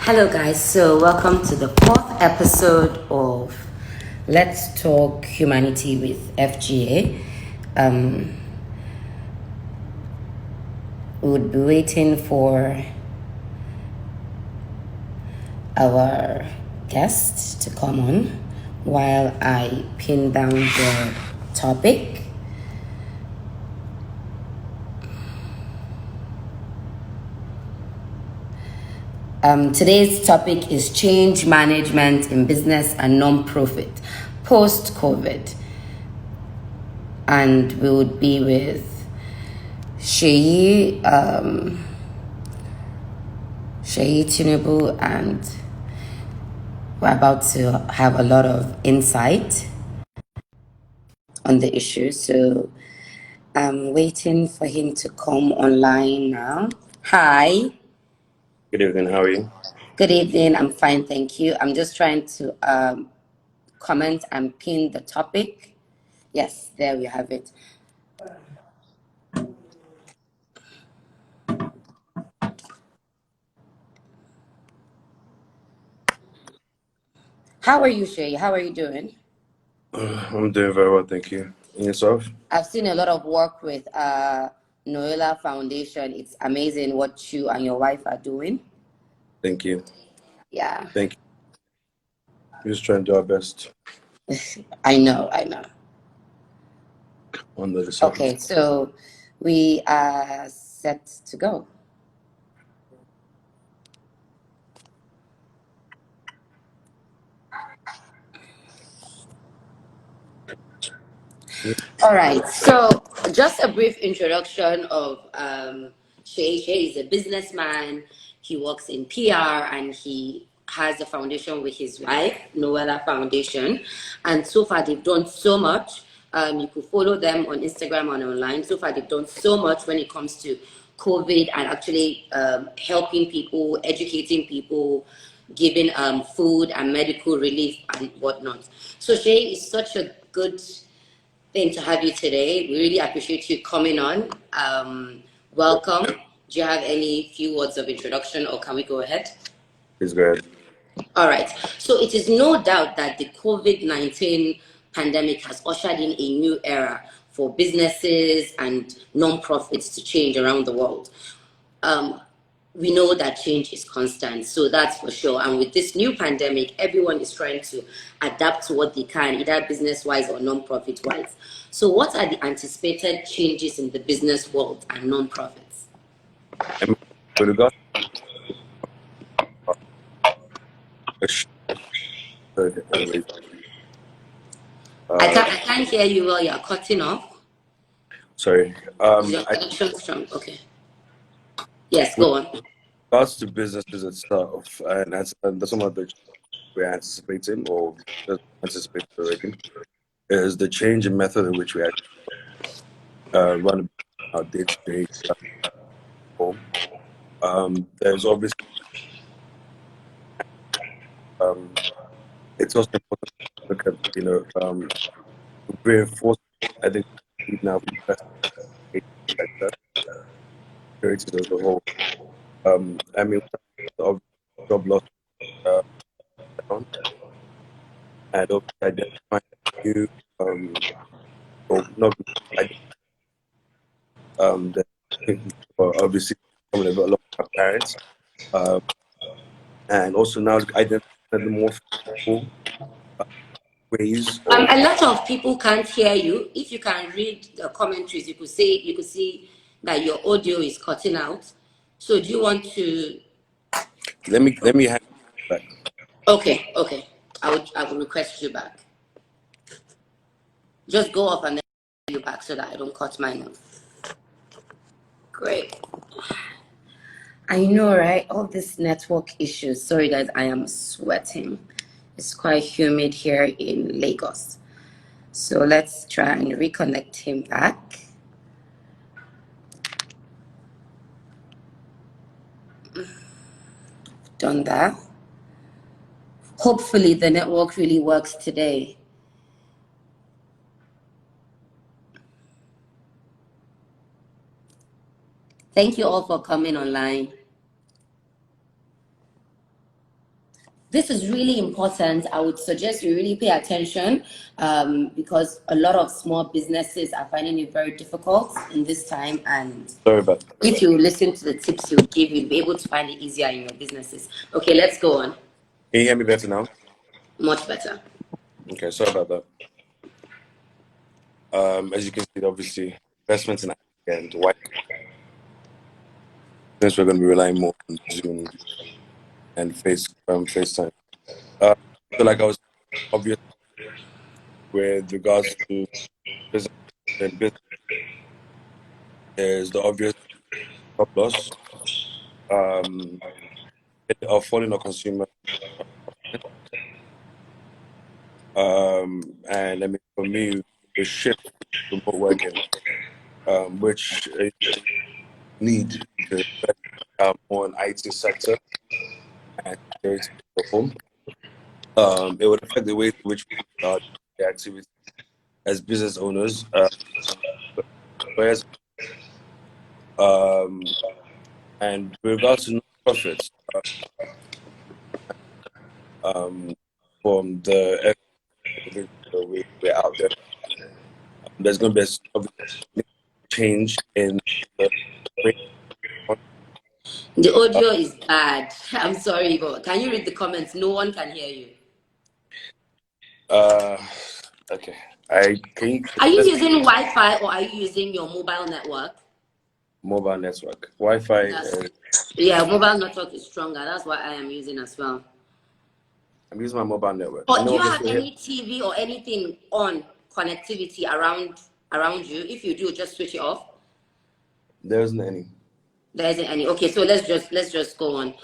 Hello, guys. So, welcome to the fourth episode of Let's Talk Humanity with FGA. We would be waiting for our guest to come on while I pin down the topic. Today's topic is change management in business and non-profit post-COVID. And we would be with Seyi Tinubu, and we're about to have a lot of insight on the issue. So I'm waiting for him to come online now. Hi. Good evening, how are you? Good evening, I'm fine, thank you. I'm just trying to comment and pin the topic. Yes, there we have it. How are you, Shay? How are you doing? I'm doing very well, thank you. And yourself? I've seen a lot of work with Noella Foundation. It's amazing what you and your wife are doing. Thank you. Yeah. Thank you. We're just trying to do our best I know. under the Okay, circumstances. so we are set to go. All right, so just a brief introduction of Shay. Shay is a businessman. He works in PR and he has a foundation with his wife, Noella Foundation. And so far, they've done so much. You could follow them on Instagram and online. So far, they've done so much when it comes to COVID and actually helping people, educating people, giving food and medical relief and whatnot. So Shay is such a good thing to have you today. We really appreciate you coming on. Welcome. Do you have any few words of introduction, or can we go ahead? Please go ahead. All right. So it is no doubt that the COVID-19 pandemic has ushered in a new era for businesses and non-profits to change around the world. We know that change is constant, so that's for sure. And with this new pandemic, everyone is trying to adapt to what they can, either business-wise or non-profit-wise. So what are the anticipated changes in the business world and non-profits? With regards I can't hear you well, you're cutting off. sorry. Is your I, connection strong? Okay. Yes, with go on. regards to businesses itself, and that's some of the we're anticipating or just anticipating already, is the change in method in which we run our day-to-day form. There's obviously it's also important to look at reinforce. I think we now invest in the sector, security as a whole. I mean, of job loss down, and of identifying new or not that obviously coming a lot of our parents, and also now identifying the more flexible ways of. A lot of people can't hear you. If you can read the commentaries, you could see that your audio is cutting out. So do you want to? Let me hand it back. Okay. I will request you back. Just go off and then you back so that I don't cut mine off. Great. I know, right? All these network issues. Sorry, guys, I am sweating. It's quite humid here in Lagos. So let's try and reconnect him back. Done that. Hopefully the network really works today. Thank you all for coming online. this is really important. I would suggest you really pay attention because a lot of small businesses are finding it very difficult in this time. And Sorry about that. if you listen to the tips he'll give, you'll be able to find it easier in your businesses. Okay, let's go on. Can you hear me better now? Much better. Okay, sorry about that. As you can see, obviously, investments in and why since we're going to be relying more on Zoom and FaceTime. So, like I was obvious with regards to business and business is the obvious stop loss of falling on consumer. And I mean, for me, the shift to remote working, which is need to invest more in IT sector and security for home. It would affect the way in which we start the activity as business owners. Whereas, and with regards to non-profits, from the we're out there, there's going to be a change in the way. The audio is bad. I'm sorry, but can you read the comments? No one can hear you. Okay. Are you using Wi-Fi or are you using your mobile network? Mobile network. Wi-Fi. Yeah, mobile network is stronger. That's what I am using as well. I'm using my mobile network. But do you have any TV or anything on connectivity around you? If you do, just switch it off. There isn't any. There isn't any. Okay, so let's just go on.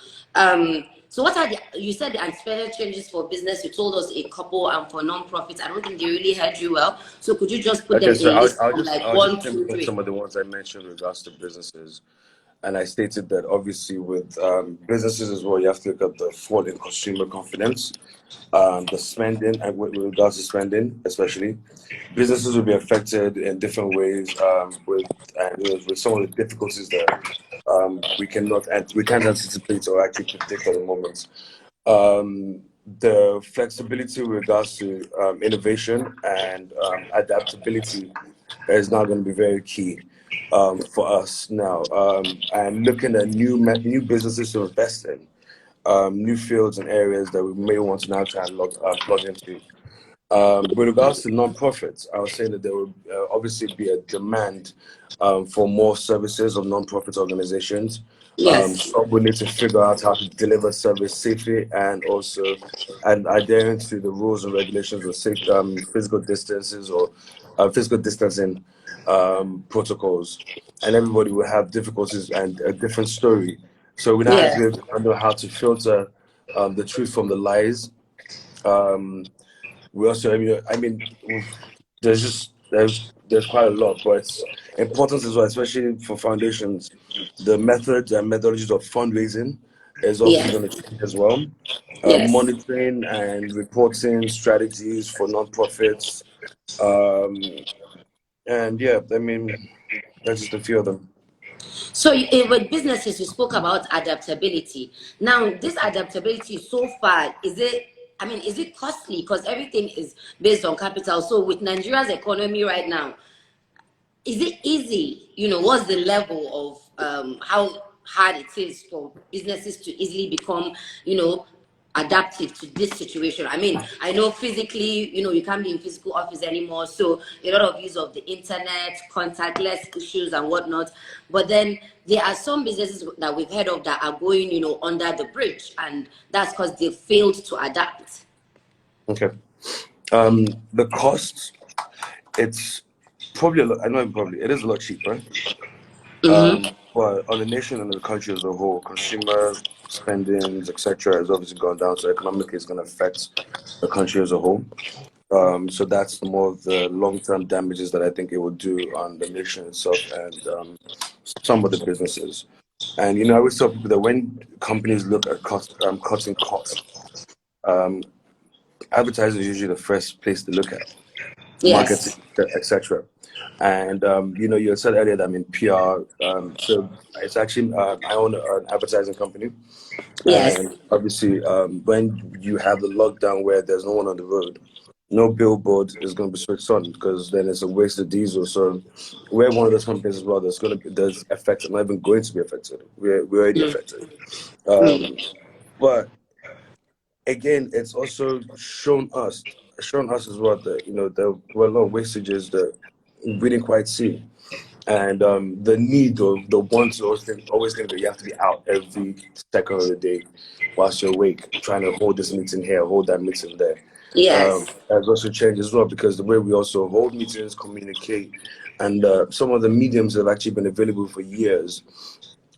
So what are you said the anticipated changes for business? You told us a couple, and for non-profits. I don't think they really heard you well. So could you just put them in list from like 1, 2, 3? Some of the ones I mentioned with regards to businesses. And I stated that obviously with businesses as well, you have to look at the fall in consumer confidence, the spending, and with regards to spending, especially, businesses will be affected in different ways with some of the difficulties that we can't anticipate or actually predict at the moment. The flexibility with regards to innovation and adaptability is now going to be very key for us now, and looking at new businesses to invest in, new fields and areas that we may want to now try and plug into. With regards to non-profits, I was saying that there will obviously be a demand for more services of non-profit organizations. Yes. Some will need to figure out how to deliver service safely and also adhering to the rules and regulations of safe physical distances or physical distancing protocols. And everybody will have difficulties and a different story. So we now have to know how to filter the truth from the lies. We also, I mean, there's quite a lot, but it's important as well, especially for foundations. The methods and methodologies of fundraising is obviously going to change as well. Monitoring and reporting strategies for nonprofits, and yeah, I mean, that's just a few of them. So with businesses, you spoke about adaptability. Now, this adaptability so far, is it costly? Because everything is based on capital. So with Nigeria's economy right now, is it easy? What's the level of how hard it is for businesses to easily become, adaptive to this situation? I mean, I know physically, you can't be in physical office anymore, so a lot of use of the internet, contactless issues and whatnot. But then there are some businesses that we've heard of that are going, under the bridge, and that's because they failed to adapt. Okay. The costs, it's probably it is a lot cheaper. But on the nation and the country as a whole, consumer spendings, etc., has obviously gone down. So economically, it's going to affect the country as a whole. So that's more of the long-term damages that I think it will do on the nation itself and some of the businesses. And I always tell people that when companies look at cutting costs, advertising is usually the first place to look at, marketing, etc. And you said earlier that I'm in PR. So it's actually I own an advertising company, Yes. and obviously when you have the lockdown where there's no one on the road, no billboard is going to be switched on because then it's a waste of diesel. So we're one of those companies as well that's affected, not even going to be affected. We're already Mm. affected. But again, it's also shown us as well that there were a lot of wastages that we didn't quite see, and the need or the want to always think that you have to be out every second of the day whilst you're awake, trying to hold this meeting here, hold that meeting there. Yes. Has also changed as well because the way we also hold meetings, communicate, and some of the mediums have actually been available for years,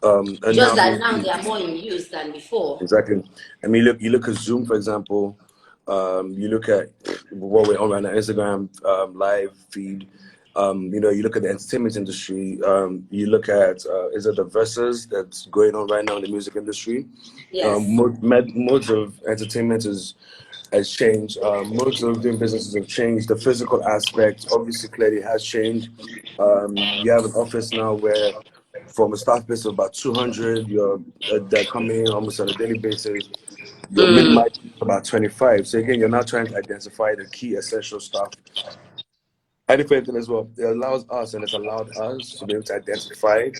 and Just now that being now they are used. more in use than before. Exactly. I mean, you look at Zoom, for example. You look at what we're on right now, Instagram live feed. You look at the entertainment industry. You look at is it the verses that's going on right now in the music industry? Yes. Modes of entertainment has changed. Modes of doing businesses have changed. The physical aspect obviously clearly has changed. You have an office now where from a staff base of about 200, they're coming in almost on a daily basis. Your Mm. mid-market is about 25. So again, you're now trying to identify the key essential stuff. And if anything as well, it allows us and it's allowed us to be able to identify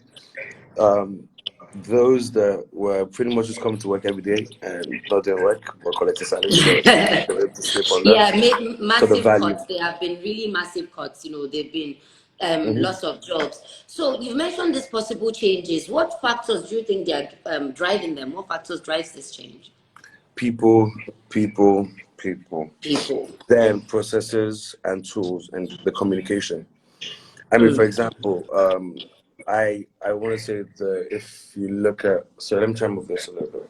um, those that were pretty much just coming to work every day and not doing work or collecting salary. So they were able to sleep on that. Yeah, So the massive value. cuts. There have been really massive cuts. They've been Mhm. loss of jobs. So you've mentioned these possible changes. What factors do you think they are driving them? What factors drives this change? People, people, people. People. Then processes and tools and the communication. I mean, for Mm. example, I want to say that if you look at, so let me try and move this a little bit.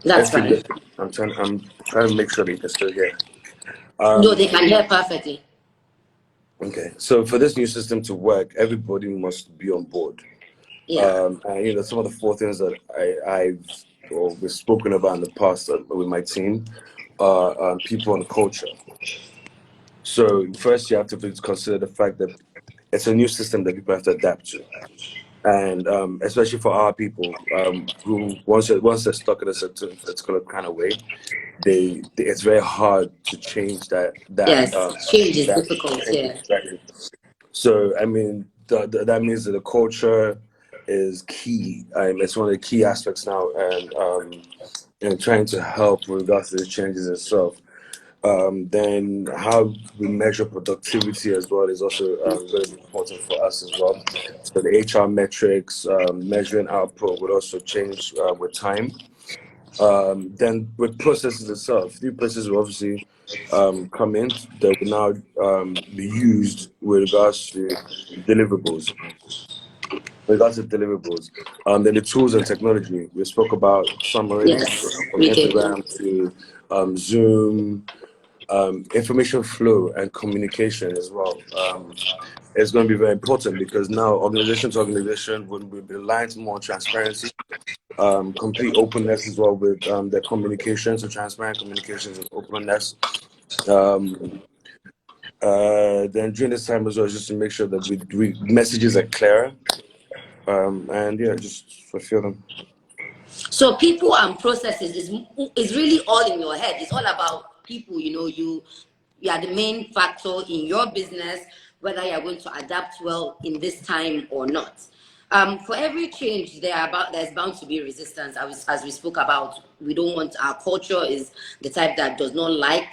That's If you fine. look, I'm trying to make sure that you can still hear. No, Um, they can hear perfectly. okay, so for this new system to work, everybody must be on board. Yeah. And some of the four things that I've or we've spoken about in the past with my team are people and culture. So first, you have to consider the fact that it's a new system that people have to adapt to, and especially for our people who once they're stuck in a certain particular kind of way, it's very hard to change Yes. Change is that difficult. change Yeah. exactly. So I mean that means that the culture is key. It's one of the key aspects now, and trying to help with regards to the changes itself. Then how we measure productivity as well is also going to be important for us as well. So the HR metrics, measuring output would also change with time. Then with processes itself, new processes will obviously come in that will now be used with regards to deliverables. Then the tools and technology. We spoke about some already, Yes, from we did. Instagram to Zoom, information flow and communication as well. It's going to be very important because now organization to organization will be reliant more on transparency, complete openness as well with their communication, so transparent communications and openness. Um, then during this time as well, just to make sure that messages are clear, and yeah, just fulfill them. So people and processes is really all in your head. It's all about people. You are the main factor in your business, whether you are going to adapt well in this time or not. For every change, there's bound to be resistance. As we spoke about, we don't want our culture is the type that does not like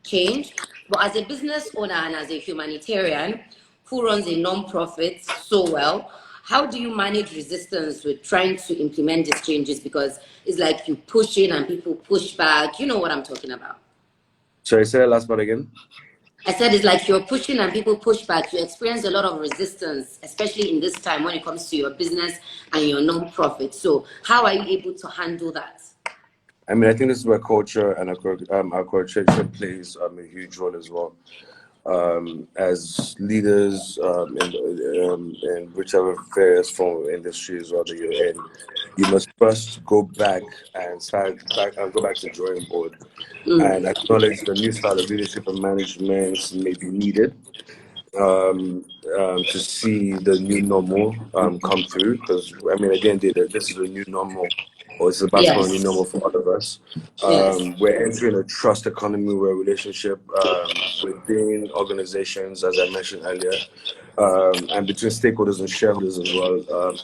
change. But as a business owner and as a humanitarian who runs a non-profit so well, how do you manage resistance with trying to implement these changes? Because it's like you push in and people push back. You know what I'm talking about. Sorry, say that last part again. I said it's like you're pushing and people push back. You experience a lot of resistance, especially in this time when it comes to your business and your non-profit. So how are you able to handle that? I mean, I think this is where culture and our culture plays a huge role as well. As leaders in whichever various form of industry as well that you're in, you must first go back and go back to the drawing board Mm. and acknowledge the new style of leadership and management may be needed. to see the new normal come through. Because I mean, again, this is a new normal, or it's about to become a new normal Yes. for all of us. Yes. We're entering a trust economy where relationship within organizations, as I mentioned earlier, and between stakeholders and shareholders as well,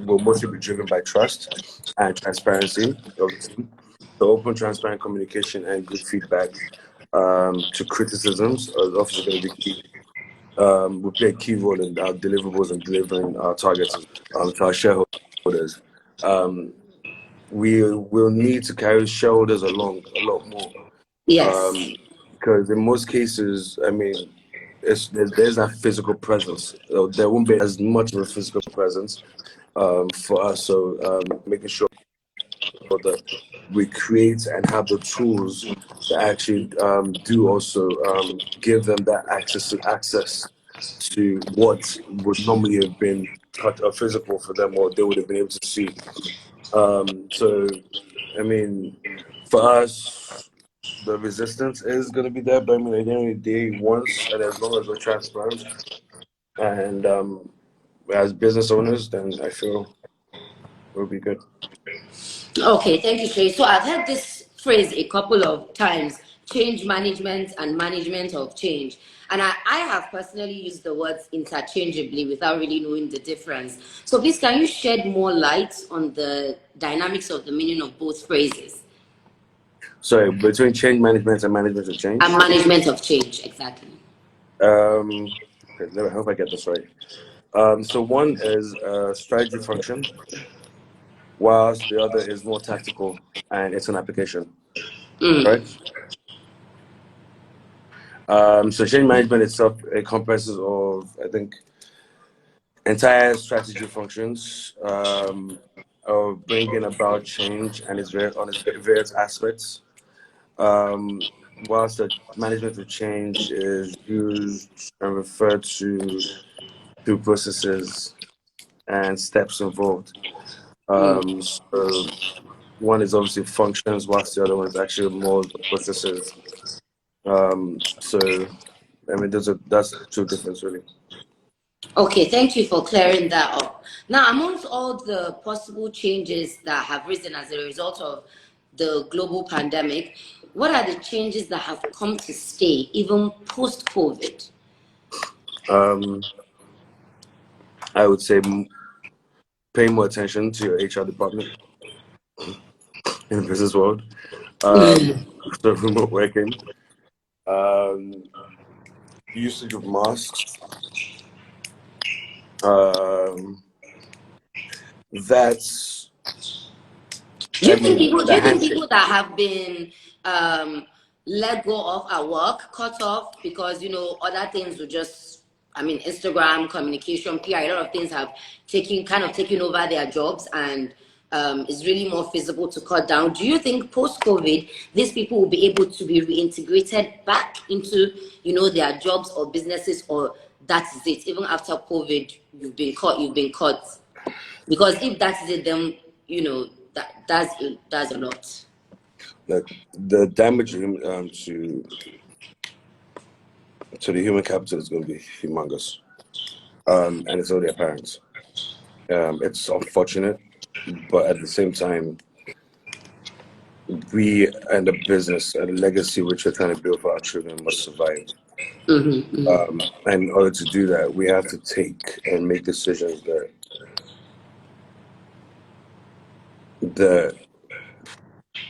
will mostly be driven by trust and transparency, obviously. So open, transparent communication and good feedback to criticisms is obviously going to be key. We play a key role in our deliverables and delivering our targets to our shareholders. We will need to carry shareholders along a lot more Yes. because in most cases, I mean, there's that physical presence. There won't be as much of a physical presence for us. So making sure that we create and have the tools to actually do also give them that access to what would normally have been physical for them, or they would have been able to see. So, I mean, for us, the resistance is going to be there, but I mean, at the end of the day, once and as long as we're transparent and as business owners, then I feel we'll be good. Okay, thank you, Shay. So I've heard this phrase a couple of times, change management and management of change. And I have personally used the words interchangeably without really knowing the difference. So please, can you shed more light on the dynamics of the meaning of both phrases? Sorry, between change management and management of And change. management of change, exactly. Okay, I hope I get this right. So one is a strategy function, whilst the other is more tactical and it's an application, right? So change management itself encompasses of, I think, entire strategy functions of bringing about change and its various aspects. Whilst the management of change is used and referred to through processes and steps involved. So one is obviously functions, whilst the other one is actually more the processes. So I mean, that's two difference really. Okay, thank you for clearing that up. Now, amongst all the possible changes that have risen as a result of the global pandemic, what are the changes that have come to stay, even post COVID? Um, I would say paying more attention to your HR department in the business world. So remote working, um, usage of masks. Um, that's, Do I you think mean, people? Do the you think handshake. people that have been let go of at work, cut off because other things will just, I mean, Instagram, communication, PR, a lot of things have taken over their jobs, and it's really more feasible to cut down. Do you think post COVID, these people will be able to be reintegrated back into their jobs or businesses, or that is it? Even after COVID, you've been cut. Because if that's it, then that's a lot. Like the damage to the human capital is going to be humongous, and it's already apparent. It's unfortunate, but at the same time, we and the business and the legacy which we're trying to build for our children must survive. And in order to do that, we have to take and make decisions that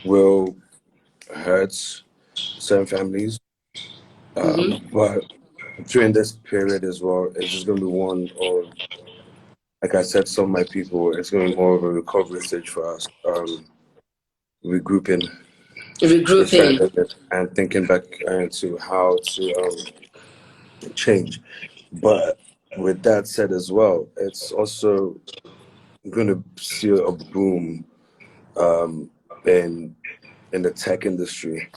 will hurt certain families. But during this period as well, it's just going to be one of, like I said, some of my people, it's going to be more of a recovery stage for us. Regrouping, Regrouping. and thinking back into how to change. But with that said as well, it's also going to see a boom in the tech industry.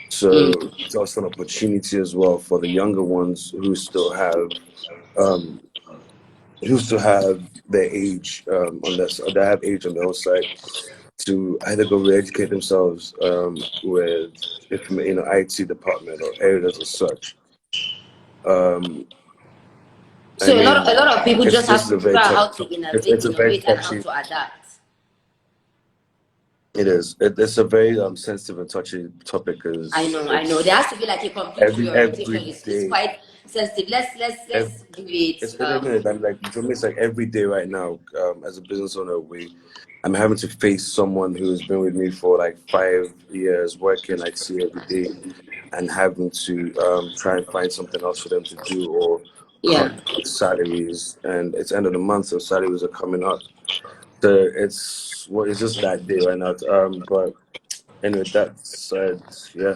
So it's also an opportunity as well for the younger ones um, who still have their age on this, or they have age on their own side to either go re-educate themselves with IT department or areas as such. So a lot of people just have this is to a figure very out tough. how to It's a very innovate, and how touchy. to adapt. It is. It's a very sensitive and touchy topic I because know. There has to be like a complete every reorientation. It's day. quite sensitive. Let's do it. I'm like, for me, it's like every day right now. As a business owner, I'm having to face someone who's been with me for like 5 years, working I see every day, and having to try and find something else for them to do or cut Yeah. salaries. And it's end of the month, so salaries are coming up. So it's just that day right now. But anyway, that said, yeah.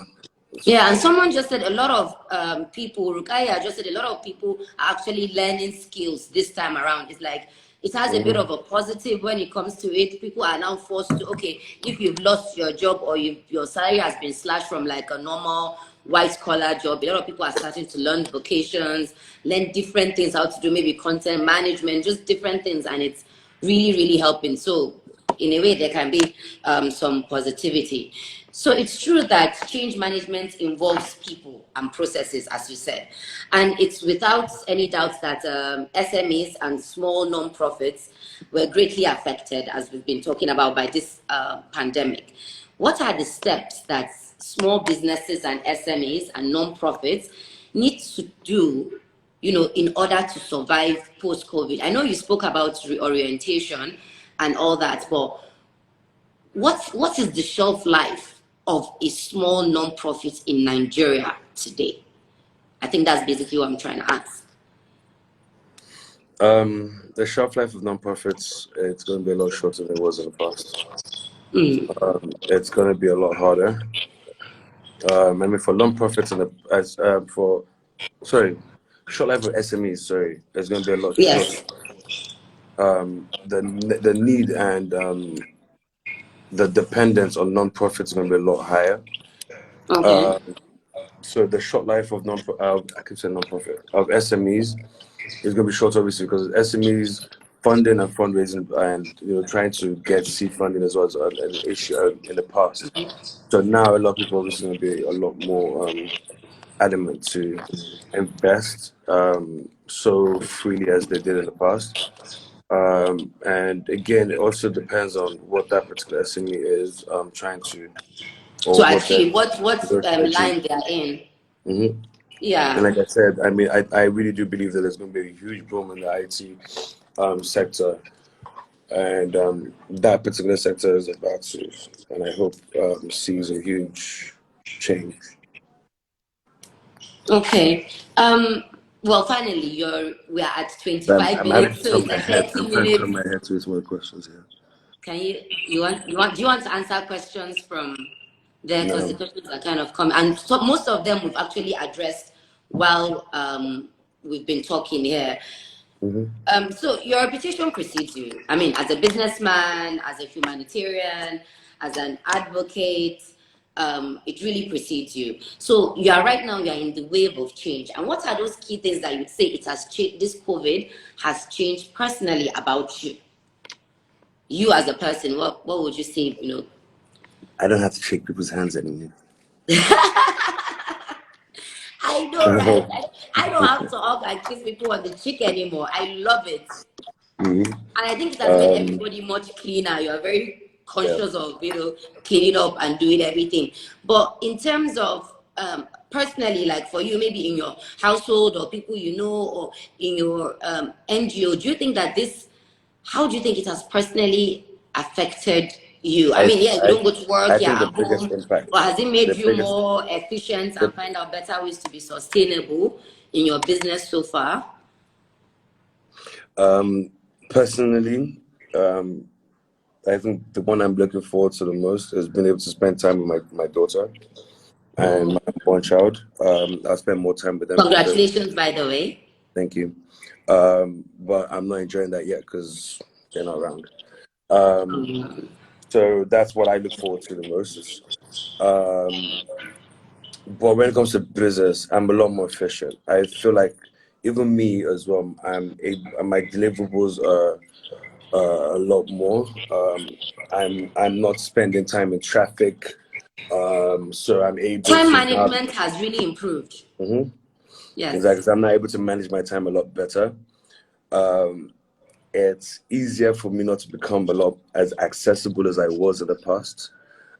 Yeah, and someone just said a lot of people, Rukaya just said a lot of people are actually learning skills this time around. It's like it has a bit of a positive when it comes to it. People are now forced to, okay, if you've lost your job or your salary has been slashed from like a normal white collar job, a lot of people are starting to learn vocations, learn different things, how to do maybe content management, just different things, and it's really helping. So in a way, there can be some positivity. So it's true that change management involves people and processes, as you said. And it's without any doubt that SMEs and small non-profits were greatly affected, as we've been talking about, by this pandemic. What are the steps that small businesses and SMEs and non-profits need to do, in order to survive post-COVID? I know you spoke about reorientation and all that, but what is the shelf life of a small non-profit in Nigeria today? I think that's basically what I'm trying to ask. The shelf life of nonprofits, it's going to be a lot shorter than it was in the past. It's going to be a lot harder. I mean, for nonprofits short life of SMEs, it's going to be a lot shorter. Yes. The need and the dependence on nonprofits is going to be a lot higher. Okay. So the short life of I keep saying nonprofit of SMEs is going to be short, obviously, because SMEs funding and fundraising and trying to get seed funding as well as an issue in the past. So now a lot of people obviously going to be a lot more adamant to invest so freely as they did in the past. And again, it also depends on what that particular SME is trying to, or To what they're achieve what achieve. line they're in. Mm-hmm. And Yeah. like I said, I mean, I really do believe that there's going to be a huge boom in the IT sector, and that particular sector is about to, and I hope sees a huge change. Okay. Well, finally, we are at I'm, 25 I'm having minutes, to so turn it's my a head. 30 I'm trying to turn minutes. my head to some more questions here. Can do you want to answer questions from there? Because the No. questions are kind of coming, and so most of them we've actually addressed while we've been talking here. So your reputation precedes you. I mean, as a businessman, as a humanitarian, as an advocate, it really precedes you. So you are right now. You are in the wave of change. And what are those key things that you'd say it has changed? This COVID has changed personally about you. You as a person, what would you say? I don't have to shake people's hands anymore. I know, right? I don't have to hug and kiss people on the cheek anymore. I love it. Mm-hmm. And I think it has made everybody much cleaner. You are very Yeah. conscious of, cleaning up and doing everything. But in terms of personally, like for you, maybe in your household or people you know or in your NGO, how do you think it has personally affected you? I mean, yeah, you I, don't go to work, I you're think the at biggest home, impact, but has it made the you biggest, more efficient and the, find out better ways to be sustainable in your business so far? personally, I think the one I'm looking forward to the most is being able to spend time with my daughter and my one child. I'll spend more time with them because, Congratulations, by the way. thank you. But I'm not enjoying that yet because they're not around. So that's what I look forward to the most. But when it comes to business, I'm a lot more efficient. I feel like even me as well, my deliverables are a lot more. I'm not spending time in traffic, so I'm able Time to now. management has really improved. Yes. Exactly, I'm now able to manage my time a lot better. it's easier for me not to become a lot as accessible as I was in the past.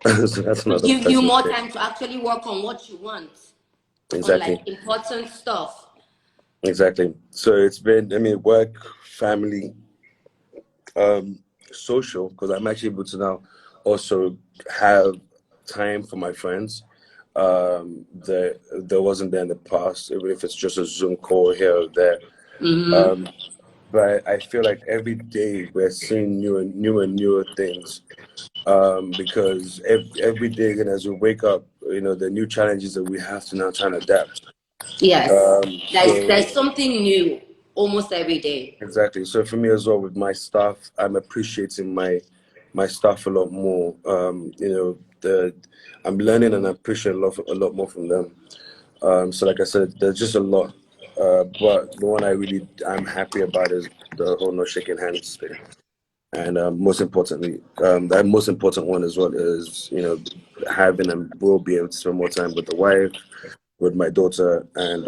So that's To another give you personal more thing. time to actually work on what you want, on Exactly. like important stuff. Exactly. So it's been, I mean, work, family, social, because I'm actually able to now also have time for my friends. That there wasn't there in the past, even if it's just a Zoom call here or there. But I feel like every day we're seeing newer things. Because every day again, as we wake up, the new challenges that we have to now try and adapt. Yes, there's So something new almost every day. exactly. So for me as well with my staff, I'm appreciating my staff a lot more. I'm learning and I appreciate a lot more from them. So like I said, there's just a lot. But the one I'm happy about is the whole no shaking hands thing. And most importantly, that most important one as well is, having and will be able to spend more time with the wife, with my daughter, and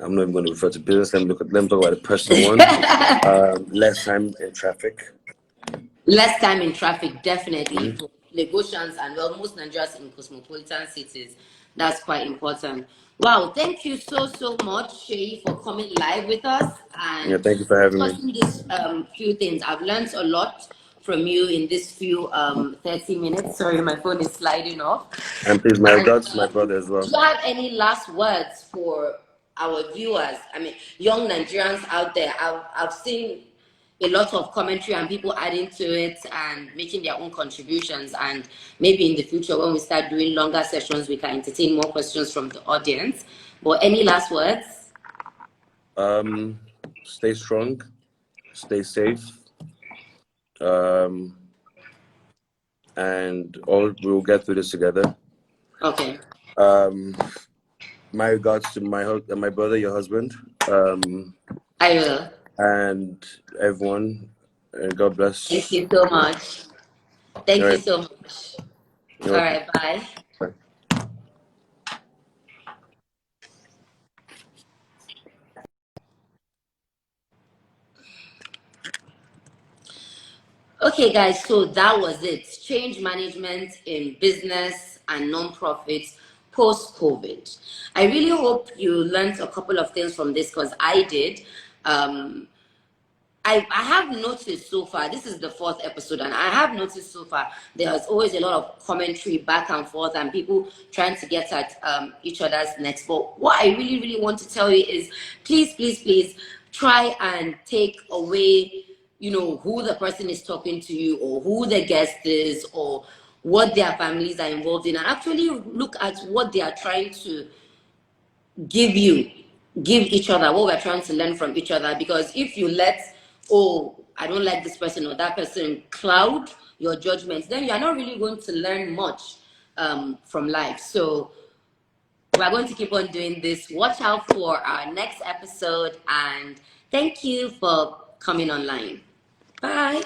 I'm not even going to refer to business. Let me talk about the personal one. Less time in traffic. Less time in traffic, definitely, Mhm. for Lagosians and well, most Nigerians in cosmopolitan cities. That's quite important. Wow, thank you so much, Seyi, for coming live with us Yeah, and thank you for having me. discussing these few things. I've learned a lot from you in this few 30 minutes. Sorry, my phone is sliding off. And please, my And regards to my brother as do well. you have any last words for our viewers? I mean, young Nigerians out there. I've seen a lot of commentary and people adding to it and making their own contributions. And maybe in the future, when we start doing longer sessions, we can entertain more questions from the audience. But any last words? Stay strong, stay safe, um, and all we'll get through this together. Okay. Um, my regards to my brother, your husband, I will. and everyone. And God Thank bless. you so much. All Thank you right. so much. You're All welcome. right. Bye. Bye. Okay, guys, so that was it. Change management in business and non-profits post-COVID. I really hope you learned a couple of things from this because I did. Um, I have noticed so far, this is the fourth episode, and I have noticed so far there's always a lot of commentary back and forth and people trying to get at each other's necks. But what I really want to tell you is please try and take away, who the person is talking to you or who the guest is or what their families are involved in, and actually look at what they are trying to give you, give each other, what we're trying to learn from each other. Because if you let, oh, I don't like this person or that person cloud your judgments, then you're not really going to learn much from life. So we're going to keep on doing this. Watch out for our next episode, and thank you for coming online. Bye.